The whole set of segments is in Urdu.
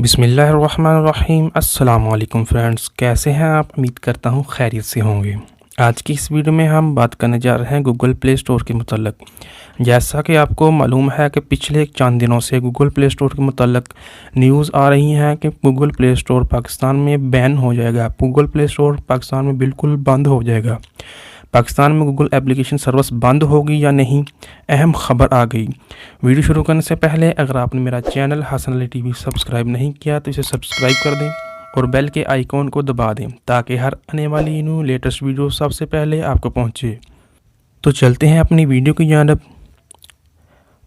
بسم اللہ الرحمن الرحیم۔ السلام علیکم فرینڈز، کیسے ہیں آپ؟ امید کرتا ہوں خیریت سے ہوں گے۔ آج کی اس ویڈیو میں ہم بات کرنے جا رہے ہیں گوگل پلے اسٹور کے متعلق۔ جیسا کہ آپ کو معلوم ہے کہ پچھلے چند دنوں سے گوگل پلے اسٹور کے متعلق نیوز آ رہی ہیں کہ گوگل پلے اسٹور پاکستان میں بین ہو جائے گا، گوگل پلے اسٹور پاکستان میں بالکل بند ہو جائے گا۔ پاکستان میں گوگل اپلیکیشن سروس بند ہوگی یا نہیں، اہم خبر آ گئی۔ ویڈیو شروع کرنے سے پہلے اگر آپ نے میرا channel Hasan Ali T V subscribe نہیں کیا تو اسے سبسکرائب کر دیں اور بیل کے آئیکن کو دبا دیں تاکہ ہر آنے والی نیو لیٹسٹ ویڈیو سب سے پہلے آپ کو پہنچے۔ تو چلتے ہیں اپنی ویڈیو کی جانب۔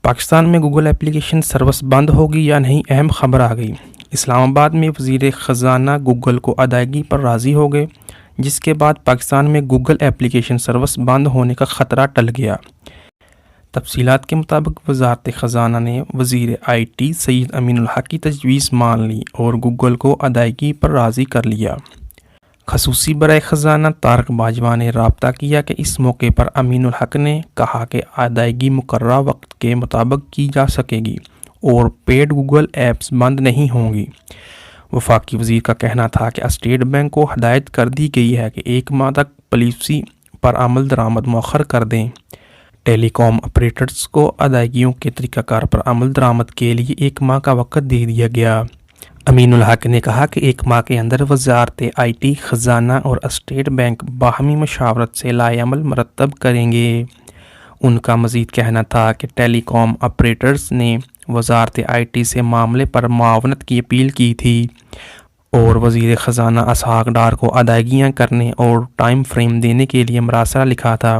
پاکستان میں گوگل اپلیکیشن سروس بند ہوگی یا نہیں، اہم خبر آ گئی۔ اسلام آباد میں وزیر خزانہ گوگل کو ادائیگی پر راضی ہو گئے، جس کے بعد پاکستان میں گوگل اپلیکیشن سروس بند ہونے کا خطرہ ٹل گیا۔ تفصیلات کے مطابق وزارت خزانہ نے وزیر آئی ٹی سید امین الحق کی تجویز مان لی اور گوگل کو ادائیگی پر راضی کر لیا۔ خصوصی برائے خزانہ طارق باجوہ نے رابطہ کیا کہ اس موقع پر امین الحق نے کہا کہ ادائیگی مقررہ وقت کے مطابق کی جا سکے گی اور پیڈ گوگل ایپس بند نہیں ہوں گی۔ وفاقی وزیر کا کہنا تھا کہ اسٹیٹ بینک کو ہدایت کر دی گئی ہے کہ 1 ماہ تک پالیسی پر عمل درآمد مؤخر کر دیں۔ ٹیلی کام آپریٹرز کو ادائیگیوں کے طریقہ کار پر عمل درآمد کے لیے 1 ماہ کا وقت دے دیا گیا۔ امین الحق نے کہا کہ 1 ماہ کے اندر وزارت آئی ٹی، خزانہ اور اسٹیٹ بینک باہمی مشاورت سے لائحہ عمل مرتب کریں گے۔ ان کا مزید کہنا تھا کہ ٹیلی کام آپریٹرز نے وزارت آئی ٹی سے معاملے پر معاونت کی اپیل کی تھی اور وزیر خزانہ اسحاق ڈار کو ادائیگیاں کرنے اور ٹائم فریم دینے کے لیے مراسلہ لکھا تھا۔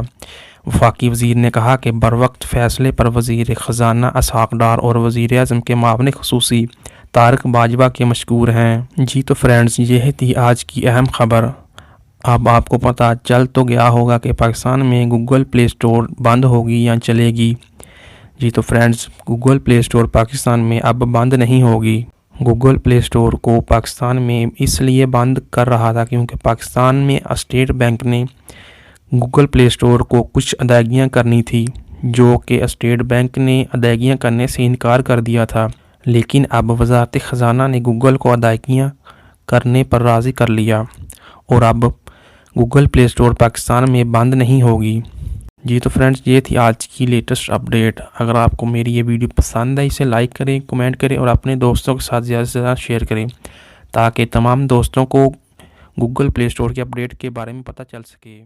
وفاقی وزیر نے کہا کہ بروقت فیصلے پر وزیر خزانہ اسحاق ڈار اور وزیر اعظم کے معاون خصوصی طارق باجوہ کے مشکور ہیں۔ جی تو فرینڈز، یہ تھی آج کی اہم خبر۔ اب آپ کو پتہ چل تو گیا ہوگا کہ پاکستان میں گوگل پلے اسٹور بند ہوگی یا چلے گی۔ جی تو friends, Google Play store Pakistan میں اب بند نہیں ہوگی۔ گوگل پلے اسٹور کو پاکستان میں اس لیے بند کر رہا تھا کیونکہ پاکستان میں اسٹیٹ بینک نے گوگل پلے اسٹور کو کچھ ادائیگیاں کرنی تھی، جو کہ اسٹیٹ بینک نے ادائیگیاں کرنے سے انکار کر دیا تھا، لیکن اب وزارت خزانہ نے گوگل کو ادائیگیاں کرنے پر راضی کر لیا اور اب گوگل پلے اسٹور پاکستان میں بند نہیں ہوگی۔ جی تو فرینڈز، یہ تھی آج کی لیٹسٹ اپڈیٹ۔ اگر آپ کو میری یہ ویڈیو پسند ہے اسے لائک کریں، کمنٹ کریں اور اپنے دوستوں کے ساتھ زیادہ سے زیادہ شیئر کریں تاکہ تمام دوستوں کو گوگل پلے اسٹور کے اپڈیٹ کے بارے میں پتہ چل سکے۔